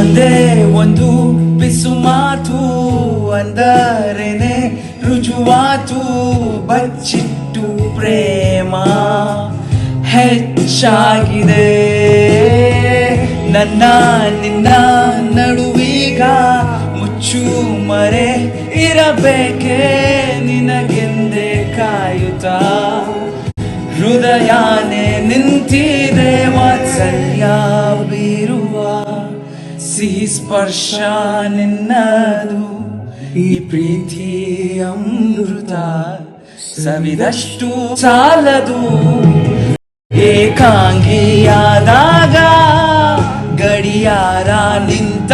ಒಂದೇ ಒಂದು ಬಿಸು ಮಾತು ಅಂದರೇನೆ ರುಜುವಾತು, ಬಚ್ಚಿಟ್ಟು ಪ್ರೇಮ ಹೆಚ್ಚಾಗಿದೆ. ನನ್ನ ನಿನ್ನ ನಡುವೀಗ ಮುಚ್ಚು ಮರೆ ಇರಬೇಕೆ ನಿನಗೆಂದೇ ಕಾಯುತ್ತಾ, ಹೃದಯನೇ ನಿಂತಿದೆ ವಾತ್ಸಲ್ಯ ಬೀರುವ ಸಿಹಿ ಸ್ಪರ್ಶ ನಿನ್ನದು, ಈ ಪ್ರೀತಿ ಅಮೃತ ಸವಿದಷ್ಟು ಸಾಲದು. ಏಕಾಂಗಿಯಾದಾಗ ಗಡಿಯಾರ ನಿಂತ